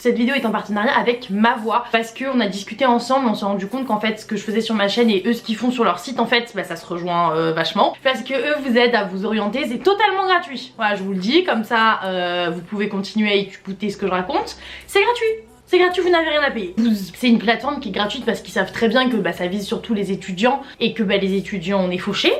Cette vidéo est en partenariat avec Ma Voix parce qu'on a discuté ensemble, on s'est rendu compte qu'en fait ce que je faisais sur ma chaîne et eux ce qu'ils font sur leur site en fait ça se rejoint vachement parce que eux vous aident à vous orienter, c'est totalement gratuit. Voilà, je vous le dis, comme ça vous pouvez continuer à écouter ce que je raconte, c'est gratuit. C'est gratuit, vous n'avez rien à payer. C'est une plateforme qui est gratuite parce qu'ils savent très bien que ça vise surtout les étudiants et que les étudiants on est fauchés.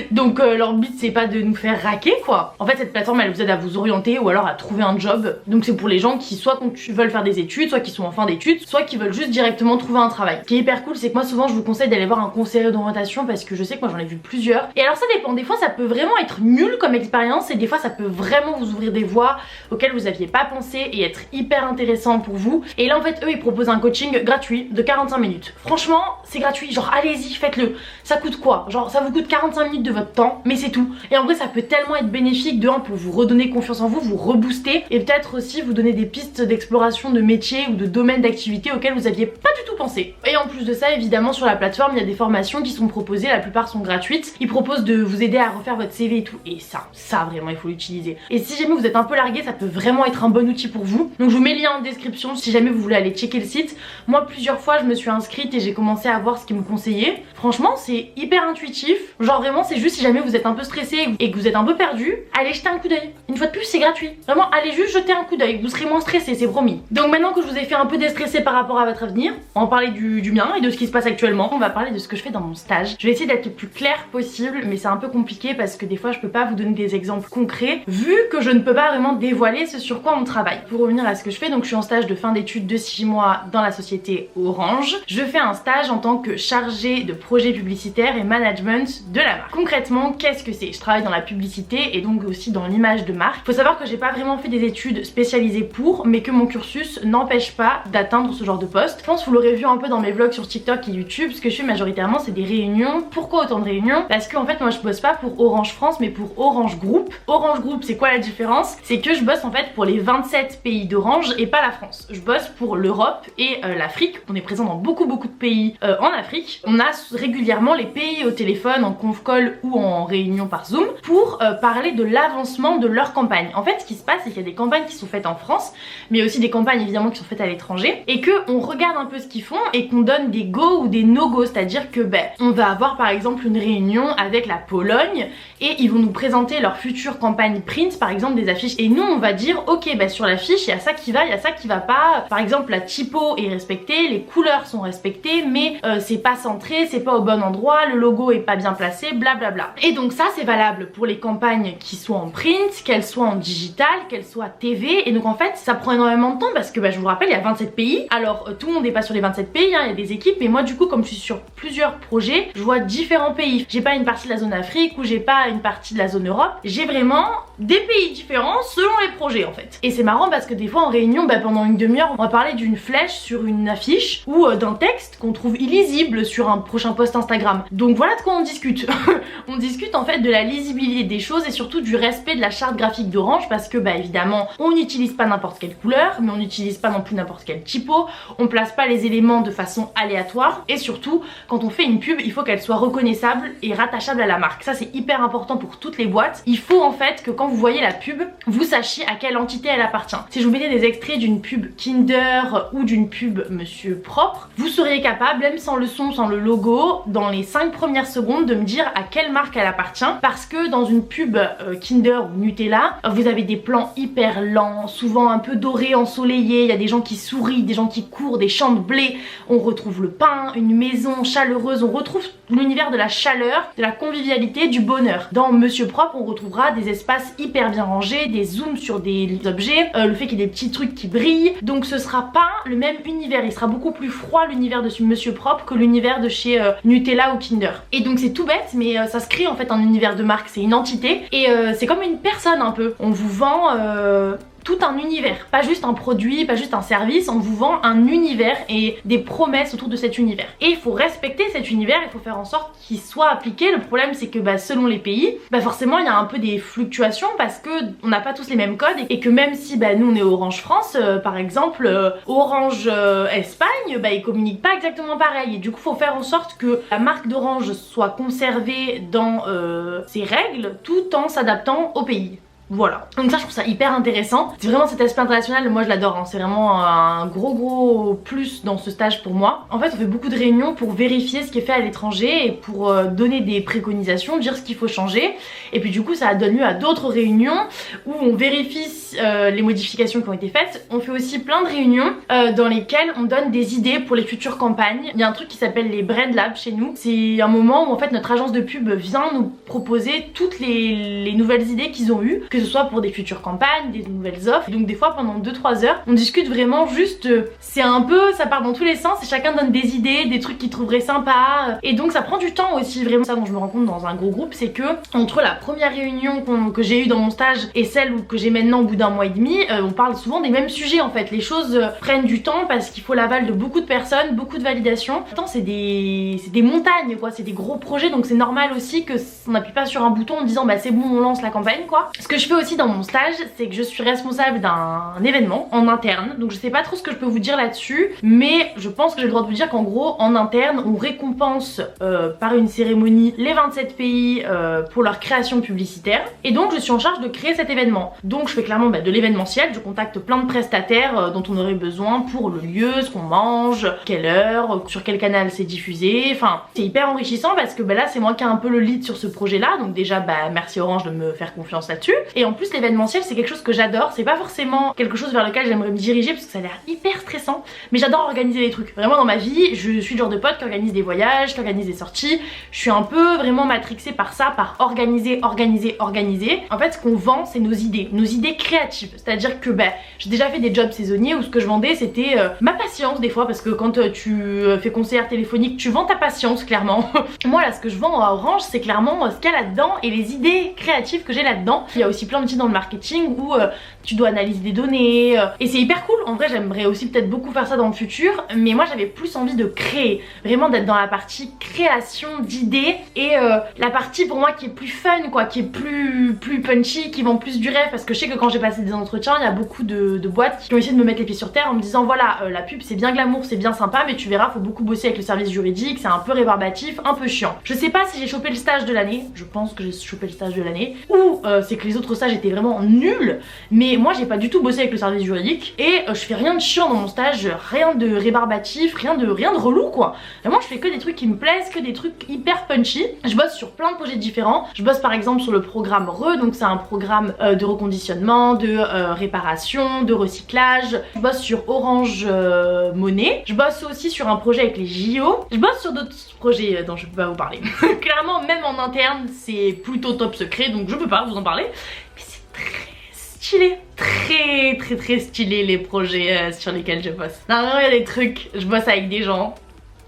Donc leur but c'est pas de nous faire raquer quoi. En fait cette plateforme elle vous aide à vous orienter ou alors à trouver un job. Donc c'est pour les gens qui soit veulent faire des études, soit qui sont en fin d'études, soit qui veulent juste directement trouver un travail. Ce qui est hyper cool c'est que moi souvent je vous conseille d'aller voir un conseiller d'orientation parce que je sais que moi j'en ai vu plusieurs. Et alors ça dépend, des fois ça peut vraiment être nul comme expérience et des fois ça peut vraiment vous ouvrir des voies auxquelles vous aviez pas pensé et être hyper intéressant pour vous. Et là en fait eux ils proposent un coaching gratuit de 45 minutes. Franchement c'est gratuit, genre allez-y faites-le. Ça coûte quoi? Genre ça vous coûte 45 minutes de votre temps mais c'est tout. Et en vrai ça peut tellement être bénéfique de un pour vous redonner confiance en vous, vous rebooster et peut-être aussi vous donner des pistes d'exploration de métiers ou de domaines d'activité auxquels vous aviez pas du tout pensé. Et en plus de ça évidemment sur la plateforme il y a des formations qui sont proposées, la plupart sont gratuites. Ils proposent de vous aider à refaire votre CV et tout et ça vraiment il faut l'utiliser. Et si jamais vous êtes un peu largué ça peut vraiment être un bon outil pour vous. Donc je vous mets le lien en description si jamais vous voulez aller checker le site. Moi plusieurs fois je me suis inscrite et j'ai commencé à voir ce qu'ils me conseillaient. Franchement c'est hyper intuitif, genre vraiment c'est juste si jamais vous êtes un peu stressé et que vous êtes un peu perdu, allez jeter un coup d'œil. Une fois de plus c'est gratuit, vraiment allez juste jeter un coup d'œil, vous serez moins stressé, c'est promis. Donc maintenant que je vous ai fait un peu déstresser par rapport à votre avenir, on va parler du mien et de ce qui se passe actuellement. On va parler de ce que je fais dans mon stage. Je vais essayer d'être le plus clair possible mais c'est un peu compliqué parce que des fois je peux pas vous donner des exemples concrets vu que je ne peux pas vraiment dévoiler ce sur quoi on travaille. Pour revenir à ce que je fais, donc je suis en stage de fin d'études de 6 mois dans la société Orange. Je fais un stage en tant que chargée de projet publicitaire et management de la marque. Concrètement, qu'est-ce que c'est? Je travaille dans la publicité et donc aussi dans l'image de marque. Faut savoir que j'ai pas vraiment fait des études spécialisées pour, mais que mon cursus n'empêche pas d'atteindre ce genre de poste. Je pense que vous l'aurez vu un peu dans mes vlogs sur TikTok et YouTube. Ce que je fais majoritairement c'est des réunions. Pourquoi autant de réunions? Parce que en fait moi je bosse pas pour Orange France mais pour Orange Group. Orange Group c'est quoi la différence? C'est que je bosse en fait pour les 27 pays d'Orange et pas la France. Je bosse pour l'Europe et l'Afrique. On est présent dans beaucoup de pays en Afrique. On a régulièrement les pays au téléphone, en conf call ou en réunion par Zoom pour parler de l'avancement de leur campagne. En fait ce qui se passe c'est qu'il y a des campagnes qui sont faites en France mais aussi des campagnes évidemment qui sont faites à l'étranger et que on regarde un peu ce qu'ils font et qu'on donne des go ou des no-go, c'est-à-dire que on va avoir par exemple une réunion avec la Pologne et ils vont nous présenter leur future campagne print, par exemple des affiches, et nous on va dire ok sur l'affiche il y a ça qui va, il y a ça qui va pas. Par exemple la typo est respectée, les couleurs sont respectées mais c'est pas centré, c'est pas au bon endroit, le logo est pas bien placé, blablabla. Et donc ça c'est valable pour les campagnes qui soient en print, qu'elles soient en digital, qu'elles soient TV. Et donc en fait ça prend énormément de temps parce que je vous rappelle il y a 27 pays. Alors tout le monde n'est pas sur les 27 pays, hein, il y a des équipes, mais moi du coup comme je suis sur plusieurs projets, je vois différents pays. J'ai pas une partie de la zone Afrique ou j'ai pas une partie de la zone Europe, j'ai vraiment des pays différents selon les projets en fait. Et c'est marrant parce que des fois en réunion, pendant une demi-heure, on va parler d'une flèche sur une affiche ou d'un texte qu'on trouve illisible sur un prochain post Instagram. Donc voilà de quoi on discute. On discute en fait de la lisibilité des choses et surtout du respect de la charte graphique d'Orange parce que évidemment on n'utilise pas n'importe quelle couleur mais on n'utilise pas non plus n'importe quel typo, on place pas les éléments de façon aléatoire et surtout quand on fait une pub il faut qu'elle soit reconnaissable et rattachable à la marque. Ça c'est hyper important pour toutes les boîtes. Il faut en fait que quand vous voyez la pub vous sachiez à quelle entité elle appartient. Si je vous mettais des extraits d'une pub Kinder ou d'une pub Monsieur Propre, vous seriez capable, même sans le son, sans le logo, dans les 5 premières secondes de me dire à quelle marque elle appartient parce que dans une pub Kinder ou Nutella, vous avez des plans hyper lents, souvent un peu dorés, ensoleillés, il y a des gens qui sourient, des gens qui courent, des champs de blé, on retrouve le pain, une maison chaleureuse, on retrouve l'univers de la chaleur, de la convivialité, du bonheur. Dans Monsieur Propre, on retrouvera des espaces hyper bien rangés, des zooms sur des objets, le fait qu'il y ait des petits trucs qui brillent. Donc ce sera pas le même univers, il sera beaucoup plus froid l'univers de Monsieur Propre que l'univers de chez Nutella ou Kinder. Et donc c'est tout bête mais ça se crée en fait un univers de marque, c'est une entité et c'est comme une personne un peu. On vous vend tout un univers, pas juste un produit, pas juste un service, on vous vend un univers et des promesses autour de cet univers. Et il faut respecter cet univers, il faut faire en sorte qu'il soit appliqué. Le problème c'est que selon les pays, forcément il y a un peu des fluctuations parce que on n'a pas tous les mêmes codes et que même si nous on est Orange France par exemple, Orange Espagne, ils communiquent pas exactement pareil et du coup faut faire en sorte que la marque d'Orange soit conservée dans ses règles tout en s'adaptant au pays. Voilà, donc ça je trouve ça hyper intéressant. C'est vraiment cet aspect international, moi je l'adore, hein. C'est vraiment un gros plus dans ce stage pour moi. En fait on fait beaucoup de réunions pour vérifier ce qui est fait à l'étranger et pour donner des préconisations, dire ce qu'il faut changer. Et puis du coup ça donne lieu à d'autres réunions où on vérifie les modifications qui ont été faites. On fait aussi plein de réunions dans lesquelles on donne des idées pour les futures campagnes. Il y a un truc qui s'appelle les Brand Labs chez nous. C'est un moment où en fait notre agence de pub vient nous proposer toutes les nouvelles idées qu'ils ont eues, que ce soit pour des futures campagnes, des nouvelles offres. Donc des fois pendant 2-3 heures on discute vraiment juste, c'est un peu, ça part dans tous les sens et chacun donne des idées, des trucs qu'il trouverait sympas. Et donc ça prend du temps aussi, vraiment. Ça dont je me rends compte dans un gros groupe, c'est que entre la première réunion que j'ai eue dans mon stage et celle que j'ai maintenant au bout d'un mois et demi, on parle souvent des mêmes sujets en fait. Les choses prennent du temps parce qu'il faut l'aval de beaucoup de personnes, beaucoup de validation. Pourtant c'est des montagnes quoi, c'est des gros projets, donc c'est normal aussi que on n'appuie pas sur un bouton en disant bah c'est bon on lance la campagne quoi. Ce que je fais aussi dans mon stage, c'est que je suis responsable d'un événement en interne, donc je sais pas trop ce que je peux vous dire là-dessus, mais je pense que j'ai le droit de vous dire qu'en gros en interne on récompense par une cérémonie les 27 pays pour leur création publicitaire, et donc je suis en charge de créer cet événement. Donc je fais clairement de l'événementiel, je contacte plein de prestataires dont on aurait besoin pour le lieu, ce qu'on mange, quelle heure, sur quel canal c'est diffusé, enfin c'est hyper enrichissant parce que là c'est moi qui ai un peu le lead sur ce projet là, donc déjà merci Orange de me faire confiance là-dessus. Et en plus l'événementiel c'est quelque chose que j'adore, c'est pas forcément quelque chose vers lequel j'aimerais me diriger parce que ça a l'air hyper stressant, mais j'adore organiser les trucs. Vraiment dans ma vie, je suis le genre de pote qui organise des voyages, qui organise des sorties, je suis un peu vraiment matrixée par ça, par organiser. En fait ce qu'on vend c'est nos idées créatives, c'est-à-dire que j'ai déjà fait des jobs saisonniers où ce que je vendais c'était ma patience des fois, parce que quand tu fais conseillère téléphonique tu vends ta patience clairement. Moi là ce que je vends à Orange c'est clairement ce qu'il y a là-dedans et les idées créatives que j'ai là-dedans. Il y a aussi plein de métiers dans le marketing où tu dois analyser des données et c'est hyper cool. En vrai j'aimerais aussi peut-être beaucoup faire ça dans le futur, mais moi j'avais plus envie de créer, vraiment d'être dans la partie création d'idées et la partie pour moi qui est plus fun quoi, qui est plus punchy, qui vend plus du rêve, parce que je sais que quand j'ai passé des entretiens il y a beaucoup de boîtes qui ont essayé de me mettre les pieds sur terre en me disant voilà la pub c'est bien glamour, c'est bien sympa, mais tu verras faut beaucoup bosser avec le service juridique, c'est un peu rébarbatif, un peu chiant. Je sais pas si j'ai chopé le stage de l'année, je pense que j'ai chopé le stage de l'année, ou c'est que les autres stages étaient vraiment nuls, mais moi j'ai pas du tout bossé avec le service juridique et je fais rien de chiant dans mon stage, rien de rébarbatif, rien de relou quoi. Vraiment je fais que des trucs qui me plaisent, que des trucs hyper punchy. Je bosse sur plein de projets différents, je bosse par exemple sur le programme RE, donc c'est un programme de reconditionnement, de réparation, de recyclage. Je bosse sur Orange Monnaie, je bosse aussi sur un projet avec les JO, je bosse sur d'autres projets dont je peux pas vous parler. Clairement même en interne c'est plutôt top secret, donc je peux pas vous en parler, mais c'est très stylé, très stylé les projets sur lesquels je bosse. Non il y a des trucs, je bosse avec des gens.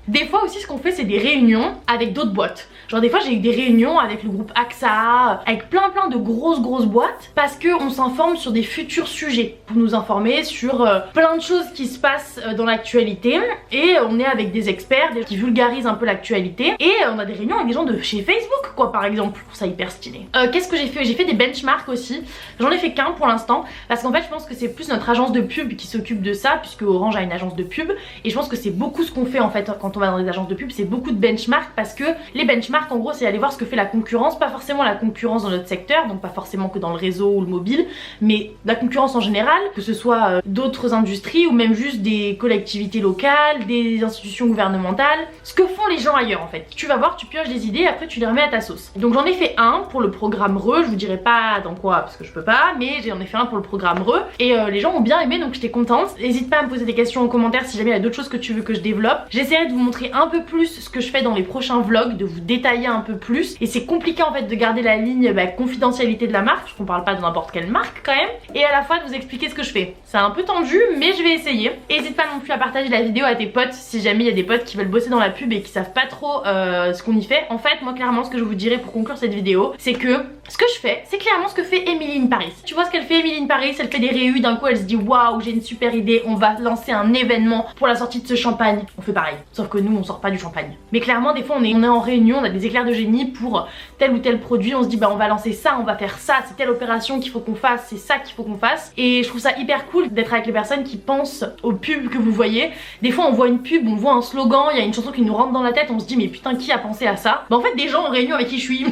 Des fois aussi ce qu'on fait c'est des réunions avec d'autres boîtes. Genre des fois j'ai eu des réunions avec le groupe AXA, avec plein de grosses boîtes, parce qu'on s'informe sur des futurs sujets, pour nous informer sur plein de choses qui se passent dans l'actualité, et on est avec des experts qui vulgarisent un peu l'actualité, et on a des réunions avec des gens de chez Facebook quoi par exemple. Je trouve ça hyper stylé. Qu'est-ce que j'ai fait? J'ai fait des benchmarks aussi, j'en ai fait qu'un pour l'instant, parce qu'en fait je pense que c'est plus notre agence de pub qui s'occupe de ça, puisque Orange a une agence de pub, et je pense que c'est beaucoup ce qu'on fait en fait quand on va dans des agences de pub, c'est beaucoup de benchmarks, parce que les benchmarks en gros c'est aller voir ce que fait la concurrence, pas forcément la concurrence dans notre secteur, donc pas forcément que dans le réseau ou le mobile, mais la concurrence en général, que ce soit d'autres industries ou même juste des collectivités locales, des institutions gouvernementales, ce que font les gens ailleurs en fait. Tu vas voir, tu pioches des idées, après tu les remets à ta sauce. Donc j'en ai fait un pour le programme RE, je vous dirai pas dans quoi parce que je peux pas, mais j'en ai fait un pour le programme RE et les gens ont bien aimé, donc j'étais contente. N'hésite pas à me poser des questions en commentaire si jamais il y a d'autres choses que tu veux que je développe. J'essaierai de vous montrer un peu plus ce que je fais dans les prochains vlogs, de vous détailler un peu plus, et c'est compliqué en fait de garder la ligne confidentialité de la marque, parce qu'on parle pas de n'importe quelle marque quand même, et à la fois de vous expliquer ce que je fais. C'est un peu tendu mais je vais essayer. N'hésite pas non plus à partager la vidéo à tes potes si jamais il y a des potes qui veulent bosser dans la pub et qui savent pas trop ce qu'on y fait. En fait moi clairement ce que je vous dirais pour conclure cette vidéo, c'est que ce que je fais c'est clairement ce que fait Emily in Paris. Tu vois ce qu'elle fait Emily in Paris, elle fait des réus, d'un coup elle se dit waouh j'ai une super idée, on va lancer un événement pour la sortie de ce champagne. On fait pareil, sauf que nous on sort pas du champagne. Mais clairement des fois on est en réunion, on a des éclairs de génie pour tel ou tel produit, on se dit bah on va lancer ça, on va faire ça, c'est telle opération qu'il faut qu'on fasse, c'est ça qu'il faut qu'on fasse. Et je trouve ça hyper cool d'être avec les personnes qui pensent aux pubs que vous voyez. Des fois on voit une pub, on voit un slogan, il y a une chanson qui nous rentre dans la tête, on se dit mais putain qui a pensé à ça? Bah en fait des gens en réunion avec qui je suis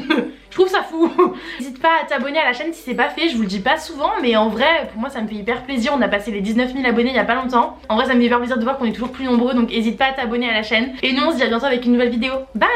Je trouve ça fou. N'hésite pas à t'abonner à la chaîne si c'est pas fait, je vous le dis pas souvent, mais en vrai pour moi ça me fait hyper plaisir. On a passé les 19 000 abonnés il y a pas longtemps. En vrai ça me fait hyper plaisir de voir qu'on est toujours plus nombreux, donc n'hésite pas à t'abonner à la chaîne. Et nous on se dit à bientôt avec une nouvelle vidéo. Bye.